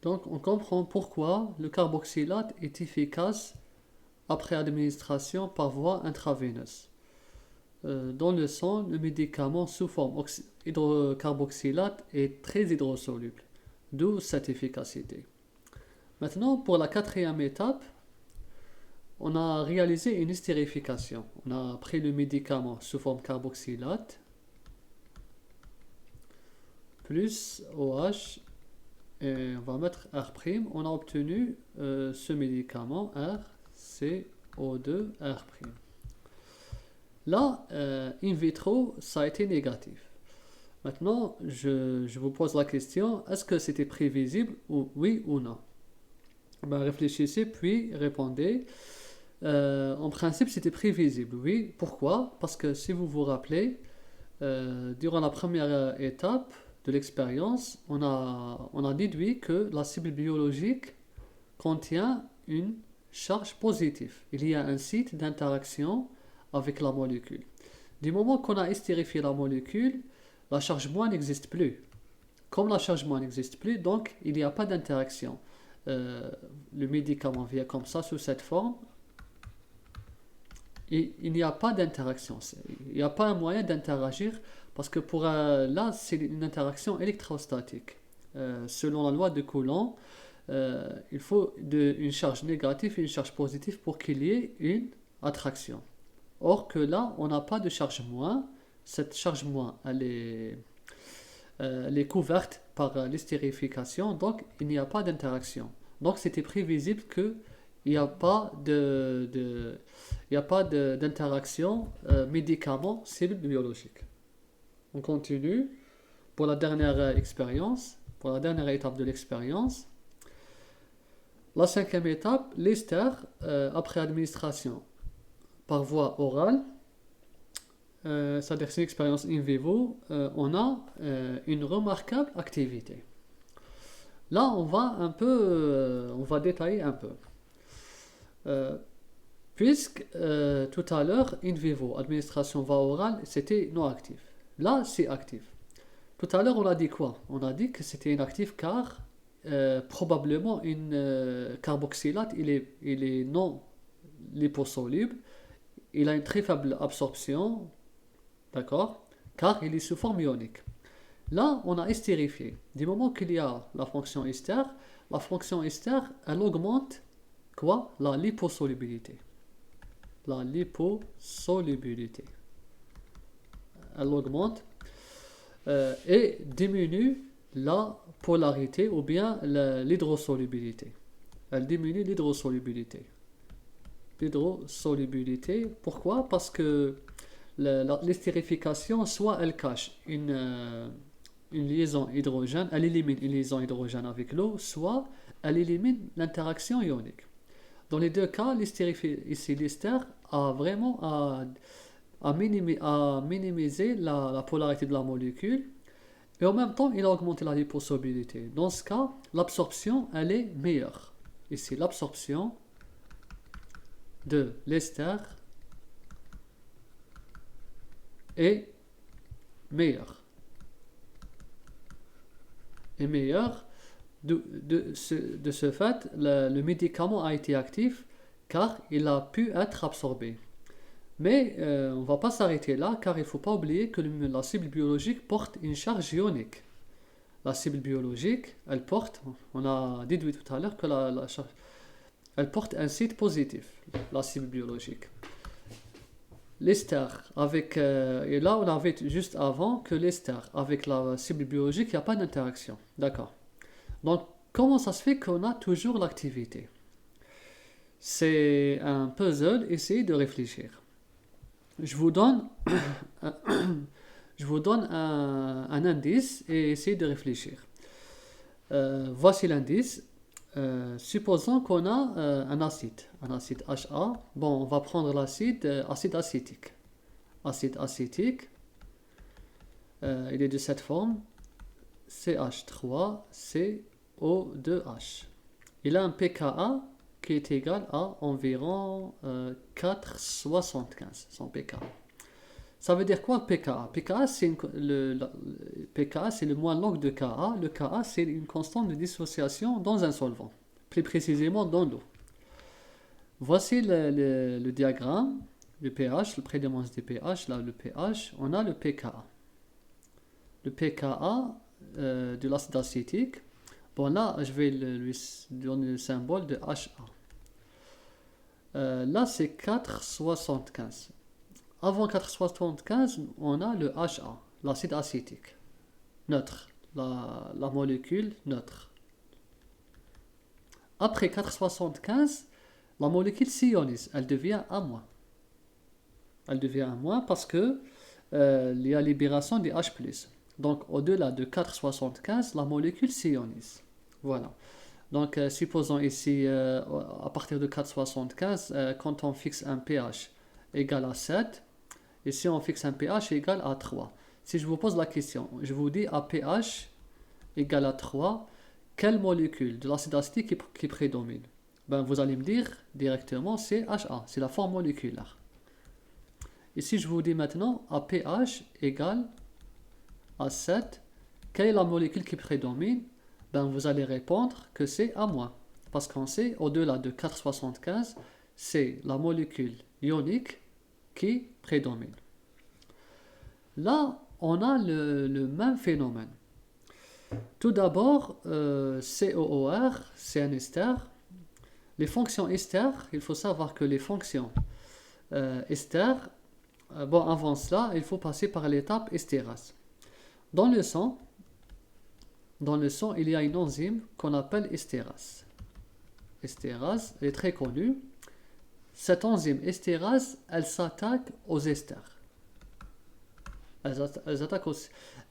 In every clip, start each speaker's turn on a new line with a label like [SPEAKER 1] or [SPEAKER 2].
[SPEAKER 1] Donc, on comprend pourquoi le carboxylate est efficace après administration par voie intraveineuse. Dans le sang, le médicament sous forme hydrocarboxylate est très hydrosoluble, d'où cette efficacité. Maintenant, pour la quatrième étape, on a réalisé une estérification. On a pris le médicament sous forme carboxylate plus OH et on va mettre R'. On a obtenu ce médicament RCO2R'. Là, in vitro, ça a été négatif. Maintenant, je vous pose la question, est-ce que c'était prévisible ou oui ou non? Ben, réfléchissez puis répondez. En principe, c'était prévisible, oui. Pourquoi? Parce que si vous vous rappelez, durant la première étape de l'expérience, on a déduit que la cible biologique contient une charge positive. Il y a un site d'interaction avec la molécule. Du moment qu'on a estérifié la molécule, la charge moins n'existe plus. Comme la charge moins n'existe plus, donc il n'y a pas d'interaction. Le médicament vient comme ça, sous cette forme, et il n'y a pas d'interaction. Il n'y a pas un moyen d'interagir parce que là, c'est une interaction électrostatique. Selon la loi de Coulomb, il faut une charge négative et une charge positive pour qu'il y ait une attraction. Or que là, on n'a pas de charge moins. Cette charge moins, elle est couverte par l'estérification, donc il n'y a pas d'interaction. Donc c'était prévisible qu'il n'y a pas d'interaction médicament-cellule biologique. On continue pour la dernière expérience, pour la dernière étape de l'expérience. La cinquième étape, l'ester après administration par voie orale, c'est-à-dire c'est une expérience in vivo, on a une remarquable activité. Là, on va détailler un peu. Puisque tout à l'heure, in vivo, administration voie orale, c'était non actif. Là, c'est actif. Tout à l'heure, on a dit quoi? On a dit que c'était inactif car probablement une carboxylate, il est non liposoluble, il a une très faible absorption, d'accord? Car il est sous forme ionique. Là, on a estérifié. Du moment qu'il y a la fonction ester, elle augmente quoi? La liposolubilité. La liposolubilité. Elle augmente et diminue la polarité ou bien l'hydrosolubilité. Elle diminue l'hydrosolubilité. L'hydrosolubilité, pourquoi? Parce que l'estérification, soit elle cache une liaison hydrogène, elle élimine une liaison hydrogène avec l'eau, soit elle élimine l'interaction ionique. Dans les deux cas, l'ester a vraiment à minimiser la polarité de la molécule et en même temps, il a augmenté la liposolubilité. Dans ce cas, l'absorption, elle est meilleure. Ici, l'absorption de l'ester est meilleure. De ce fait, le médicament a été actif car il a pu être absorbé. Mais on ne va pas s'arrêter là car il ne faut pas oublier que la cible biologique porte une charge ionique. La cible biologique, on a déduit tout à l'heure que elle porte un site positif, la cible biologique. L'ester et là on avait juste avant que l'ester avec la cible biologique, il n'y a pas d'interaction. D'accord. Donc comment ça se fait qu'on a toujours l'activité? C'est un puzzle, essayez de réfléchir. Je vous donne un indice et essayez de réfléchir. Voici l'indice. Supposons qu'on a un acide HA. Bon, on va prendre l'acide acide acétique. Acide acétique, il est de cette forme, CH3CO2H. Il a un pKa qui est égal à environ 4,75, son pKa. Ça veut dire quoi pKa? pKa, pKa, c'est le moins log de Ka. Le Ka, c'est une constante de dissociation dans un solvant, plus précisément dans l'eau. Voici le diagramme, le pH, le prédémence des pH, là le pH, on a le pKa. Le pKa de l'acide acétique, bon là je vais lui donner le symbole de Ha. Là c'est 4,75. Avant 4,75, on a le Ha, l'acide acétique, neutre, la molécule neutre. Après 4,75, la molécule s'ionise, elle devient A-. Elle devient A- parce que il y a libération des H+. Donc au-delà de 4,75, la molécule s'ionise. Voilà. Donc supposons ici, à partir de 4,75, quand on fixe un pH égal à 7, ici on fixe un pH égal à 3. Si je vous pose la question, je vous dis à pH égal à 3, quelle molécule de l'acide acétique qui prédomine? Ben, vous allez me dire directement c'est Ha, c'est la forme moléculaire. Ici je vous dis maintenant à pH égal à 7, quelle est la molécule qui prédomine? Ben, vous allez répondre que c'est A-, parce qu'on sait au-delà de 4,75, c'est la molécule ionique qui prédomine. Là, on a le même phénomène. Tout d'abord, COOR, c'est un ester. Les fonctions ester, il faut savoir que les fonctions ester, bon, avant cela, il faut passer par l'étape estérase. Dans le sang, il y a une enzyme qu'on appelle estérase. Estérase, elle est très connue. Cette enzyme estérase, elle s'attaque aux esters. Elle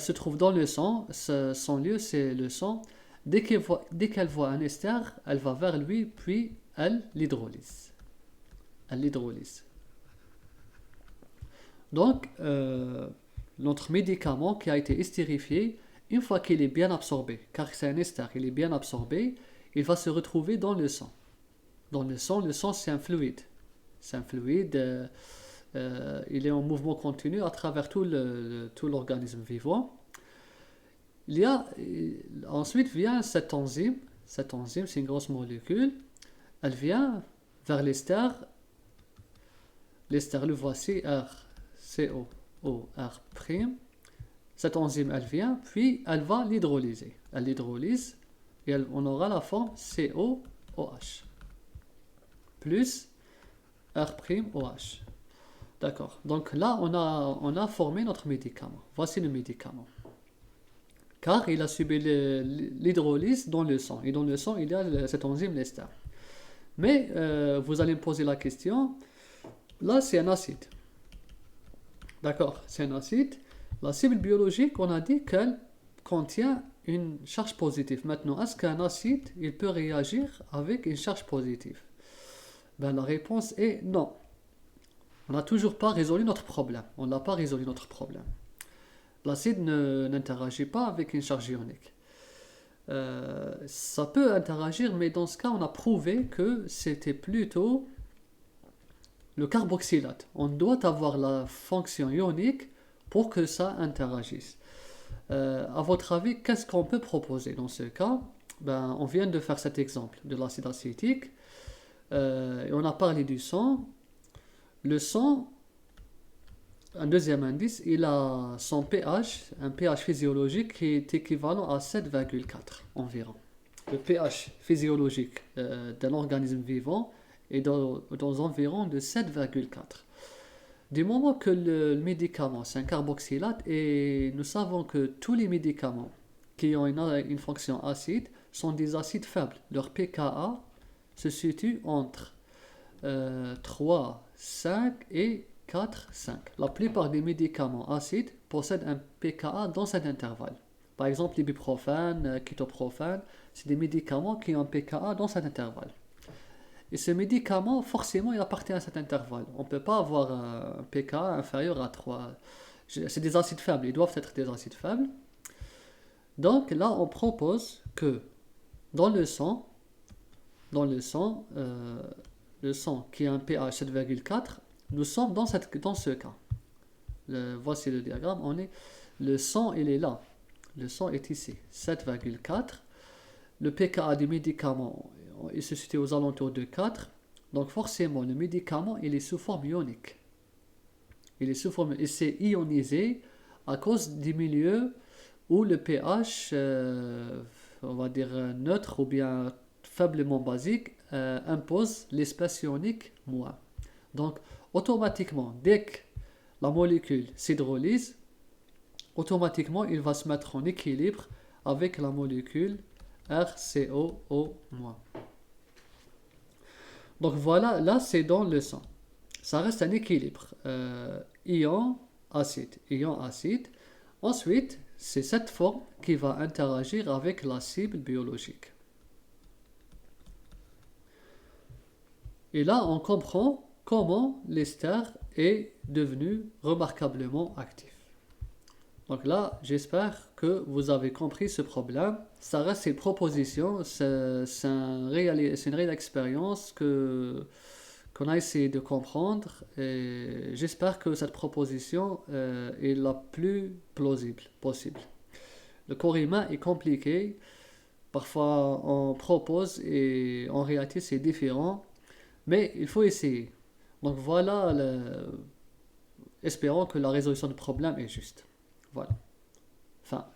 [SPEAKER 1] se trouve dans le sang, son lieu c'est le sang. Dès qu'elle voit un ester, elle va vers lui, puis elle l'hydrolyse. Donc, notre médicament qui a été estérifié, une fois qu'il est bien absorbé, car c'est un ester, il est bien absorbé, il va se retrouver dans le sang. Dans le sang c'est un fluide. C'est un fluide, il est en mouvement continu à travers tout l'organisme vivant. Ensuite vient cette enzyme. Cette enzyme, c'est une grosse molécule. Elle vient vers l'ester. L'ester, le voici, RCOOR'. Cette enzyme, elle vient, puis elle va l'hydrolyser. Elle l'hydrolyse et on aura la forme COOH plus R'OH. D'accord. Donc là, on a formé notre médicament. Voici le médicament. Car il a subi l'hydrolyse dans le sang. Et dans le sang, il y a cette enzyme l'ester. Mais vous allez me poser la question. Là, c'est un acide. D'accord, c'est un acide. La cible biologique, on a dit qu'elle contient une charge positive. Maintenant, est-ce qu'un acide, il peut réagir avec une charge positive? Ben, la réponse est non. On n'a toujours pas résolu notre problème. On n'a pas résolu notre problème. L'acide n'interagit pas avec une charge ionique. Ça peut interagir, mais dans ce cas, on a prouvé que c'était plutôt le carboxylate. On doit avoir la fonction ionique pour que ça interagisse. À votre avis, qu'est-ce qu'on peut proposer dans ce cas? Ben, on vient de faire cet exemple de l'acide acétique. Et on a parlé du sang. Le sang, un deuxième indice, il a son pH, un pH physiologique qui est équivalent à 7,4 environ. Le pH physiologique d'un organisme vivant est dans environ de 7,4. Du moment que le médicament, c'est un carboxylate, et nous savons que tous les médicaments qui ont une fonction acide sont des acides faibles. Leur pKa se situe entre 3, 5 et 4, 5. La plupart des médicaments acides possèdent un pKa dans cet intervalle. Par exemple, l'ibuprofène, kétoprofène, c'est des médicaments qui ont un pKa dans cet intervalle. Et ce médicament, forcément, il appartient à cet intervalle. On ne peut pas avoir un pKa inférieur à 3. C'est des acides faibles, ils doivent être des acides faibles. Donc là, on propose que dans le sang qui a un pH 7,4, nous sommes dans ce cas. Voici le diagramme. Le 100, il est là. Le 100 est ici, 7,4. Le pKa du médicament, il se situe aux alentours de 4. Donc forcément, le médicament, il est sous forme ionique. Il s'est ionisé à cause du milieu où le pH, on va dire neutre ou bien faiblement basique, impose l'espèce ionique moins. Donc, automatiquement, dès que la molécule s'hydrolyse, automatiquement, il va se mettre en équilibre avec la molécule RCOO-. Donc voilà, là c'est dans le sang. Ça reste un équilibre. Ion-acide. Ion-acide. Ensuite, c'est cette forme qui va interagir avec la cible biologique. Et là, on comprend comment l'ester est devenu remarquablement actif. Donc là, j'espère que vous avez compris ce problème. Ça reste une proposition, c'est une réelle expérience qu'on a essayé de comprendre. Et j'espère que cette proposition est la plus plausible possible. Le corps humain est compliqué. Parfois, on propose et en réalité, c'est différent. Mais il faut essayer. Donc voilà, espérons que la résolution du problème est juste. Voilà. Fin.